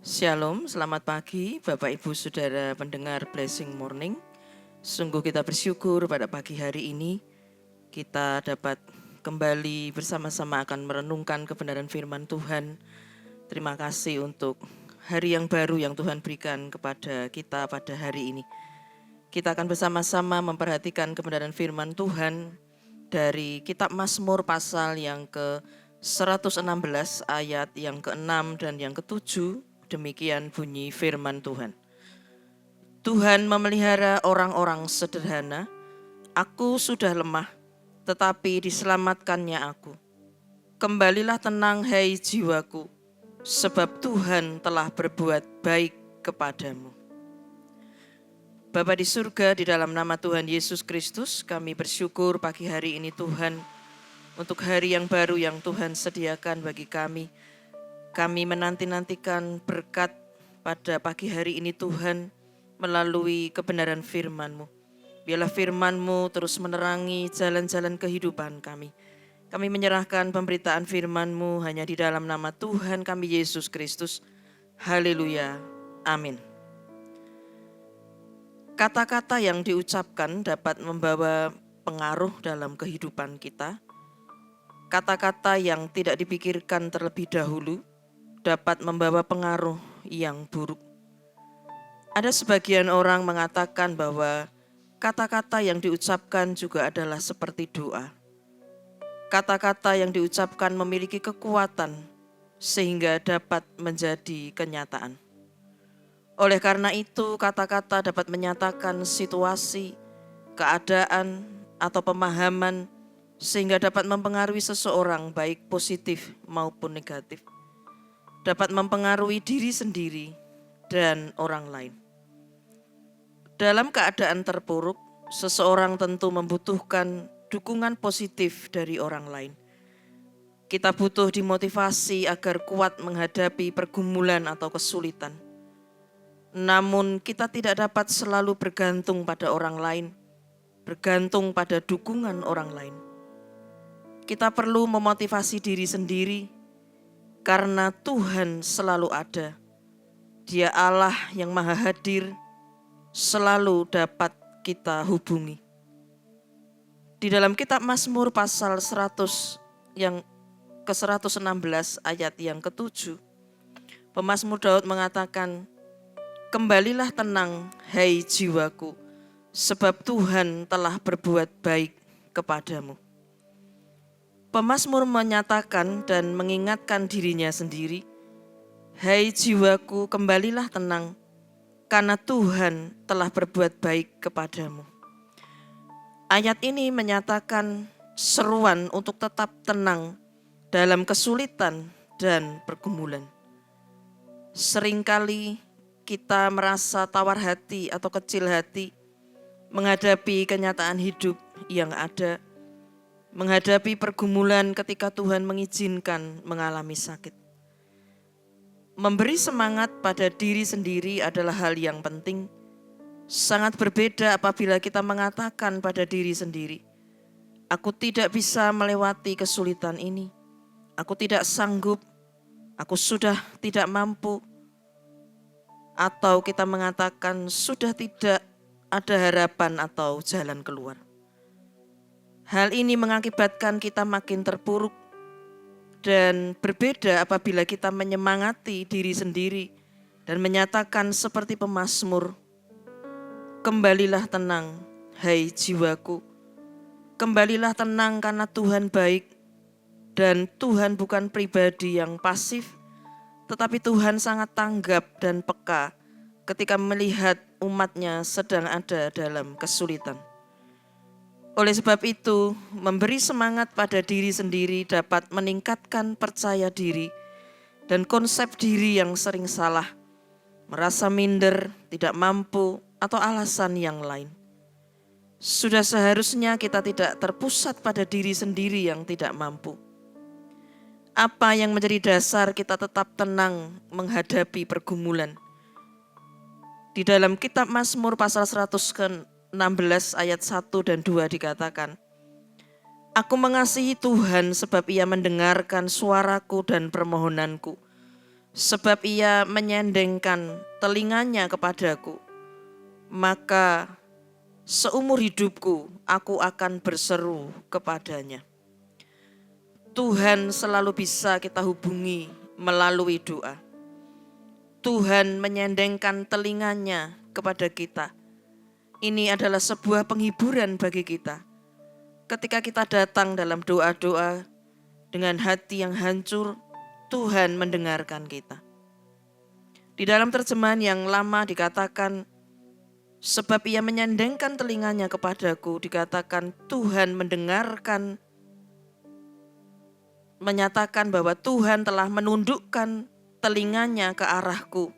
Shalom, selamat pagi Bapak Ibu Saudara pendengar Blessing Morning. Sungguh kita bersyukur pada pagi hari ini kita dapat kembali bersama-sama akan merenungkan kebenaran firman Tuhan. Terima kasih untuk hari yang baru yang Tuhan berikan kepada kita pada hari ini. Kita akan bersama-sama memperhatikan kebenaran firman Tuhan dari kitab Mazmur pasal yang ke-116 ayat yang ke-6 dan yang ke-7. Demikian bunyi firman Tuhan. Tuhan memelihara orang-orang sederhana. Aku sudah lemah, tetapi diselamatkannya aku. Kembalilah tenang, hai jiwaku, sebab Tuhan telah berbuat baik kepadamu. Bapa di surga, di dalam nama Tuhan Yesus Kristus, kami bersyukur pagi hari ini Tuhan, untuk hari yang baru yang Tuhan sediakan bagi kami. Kami menanti-nantikan berkat pada pagi hari ini Tuhan melalui kebenaran firman-Mu. Biarlah firman-Mu terus menerangi jalan-jalan kehidupan kami. Kami menyerahkan pemberitaan firman-Mu hanya di dalam nama Tuhan kami Yesus Kristus. Haleluya. Amin. Kata-kata yang diucapkan dapat membawa pengaruh dalam kehidupan kita. Kata-kata yang tidak dipikirkan terlebih dahulu dapat membawa pengaruh yang buruk. Ada sebagian orang mengatakan bahwa kata-kata yang diucapkan juga adalah seperti doa. Kata-kata yang diucapkan memiliki kekuatan sehingga dapat menjadi kenyataan. Oleh karena itu, kata-kata dapat menyatakan situasi, keadaan, atau pemahaman sehingga dapat mempengaruhi seseorang baik positif maupun negatif. Dapat mempengaruhi diri sendiri dan orang lain. Dalam keadaan terpuruk, seseorang tentu membutuhkan dukungan positif dari orang lain. Kita butuh dimotivasi agar kuat menghadapi pergumulan atau kesulitan. Namun kita tidak dapat selalu bergantung pada orang lain, bergantung pada dukungan orang lain. Kita perlu memotivasi diri sendiri, karena Tuhan selalu ada. Dia Allah yang maha hadir, selalu dapat kita hubungi. Di dalam kitab Mazmur pasal 100 yang ke-116 ayat yang ke-7, pemazmur Daud mengatakan, kembalilah tenang, hai jiwaku, sebab Tuhan telah berbuat baik kepadamu. Pemazmur menyatakan dan mengingatkan dirinya sendiri, hai jiwaku, kembalilah tenang, karena Tuhan telah berbuat baik kepadamu. Ayat ini menyatakan seruan untuk tetap tenang dalam kesulitan dan pergumulan. Seringkali kita merasa tawar hati atau kecil hati menghadapi kenyataan hidup yang ada, menghadapi pergumulan ketika Tuhan mengizinkan mengalami sakit. Memberi semangat pada diri sendiri adalah hal yang penting. Sangat berbeda apabila kita mengatakan pada diri sendiri, aku tidak bisa melewati kesulitan ini, aku tidak sanggup, aku sudah tidak mampu. Atau kita mengatakan sudah tidak ada harapan atau jalan keluar. Hal ini mengakibatkan kita makin terpuruk dan berbeda apabila kita menyemangati diri sendiri dan menyatakan seperti pemazmur, kembalilah tenang, hai jiwaku. Kembalilah tenang karena Tuhan baik dan Tuhan bukan pribadi yang pasif, tetapi Tuhan sangat tanggap dan peka ketika melihat umatnya sedang ada dalam kesulitan. Oleh sebab itu, memberi semangat pada diri sendiri dapat meningkatkan percaya diri dan konsep diri yang sering salah, merasa minder, tidak mampu, atau alasan yang lain. Sudah seharusnya kita tidak terpusat pada diri sendiri yang tidak mampu. Apa yang menjadi dasar kita tetap tenang menghadapi pergumulan? Di dalam kitab Mazmur pasal 116 ayat 1 dan 2 dikatakan, aku mengasihi Tuhan sebab ia mendengarkan suaraku dan permohonanku. Sebab ia menyendengkan telinganya kepadaku, maka seumur hidupku aku akan berseru kepadanya. Tuhan selalu bisa kita hubungi melalui doa. Tuhan menyendengkan telinganya kepada kita. Ini adalah sebuah penghiburan bagi kita. Ketika kita datang dalam doa-doa dengan hati yang hancur, Tuhan mendengarkan kita. Di dalam terjemahan yang lama dikatakan, sebab ia menyendengkan telinganya kepadaku, dikatakan Tuhan mendengarkan, menyatakan bahwa Tuhan telah menundukkan telinganya ke arahku,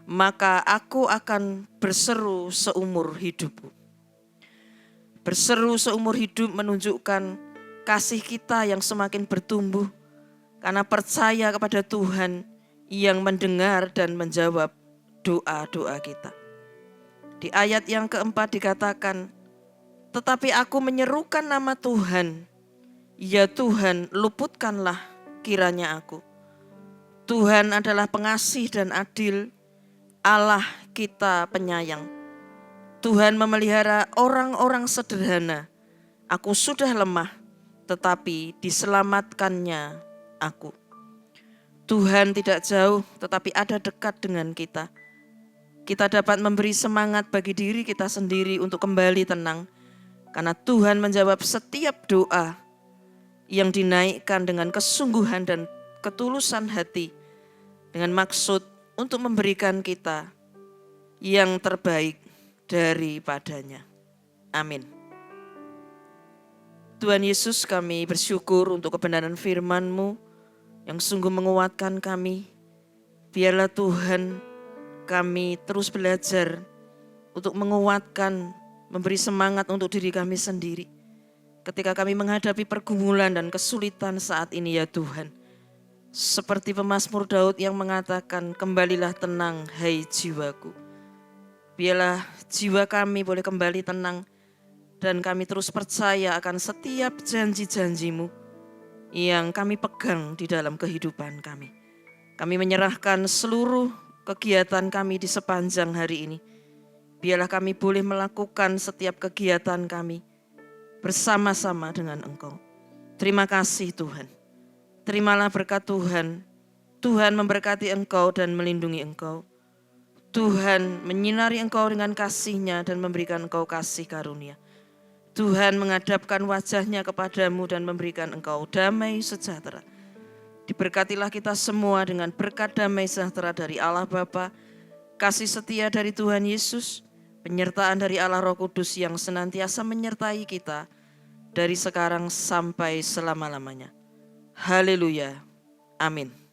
maka aku akan berseru seumur hidupku. Berseru seumur hidup menunjukkan kasih kita yang semakin bertumbuh karena percaya kepada Tuhan yang mendengar dan menjawab doa-doa kita. Di ayat yang keempat dikatakan, tetapi aku menyerukan nama Tuhan, ya Tuhan luputkanlah kiranya aku. Tuhan adalah pengasih dan adil, Allah kita penyayang. Tuhan memelihara orang-orang sederhana. Aku sudah lemah, tetapi diselamatkannya aku. Tuhan tidak jauh, tetapi ada dekat dengan kita. Kita dapat memberi semangat bagi diri kita sendiri untuk kembali tenang, karena Tuhan menjawab setiap doa yang dinaikkan dengan kesungguhan dan ketulusan hati, dengan maksud untuk memberikan kita yang terbaik daripadanya. Amin. Tuhan Yesus, kami bersyukur untuk kebenaran firman-Mu yang sungguh menguatkan kami. Biarlah Tuhan kami terus belajar untuk menguatkan, memberi semangat untuk diri kami sendiri. Ketika kami menghadapi pergumulan dan kesulitan saat ini ya Tuhan. Seperti pemazmur Daud yang mengatakan, kembalilah tenang hai jiwaku. Biarlah jiwa kami boleh kembali tenang dan kami terus percaya akan setiap janji-janji-Mu yang kami pegang di dalam kehidupan kami. Kami menyerahkan seluruh kegiatan kami di sepanjang hari ini. Biarlah kami boleh melakukan setiap kegiatan kami bersama-sama dengan Engkau. Terima kasih Tuhan. Terimalah berkat Tuhan. Tuhan memberkati Engkau dan melindungi Engkau. Tuhan menyinari Engkau dengan kasih-Nya dan memberikan Engkau kasih karunia. Tuhan menghadapkan wajah-Nya kepadamu dan memberikan Engkau damai sejahtera. Diberkatilah kita semua dengan berkat damai sejahtera dari Allah Bapa, kasih setia dari Tuhan Yesus, penyertaan dari Allah Roh Kudus yang senantiasa menyertai kita dari sekarang sampai selama-lamanya. Haleluya. Amin.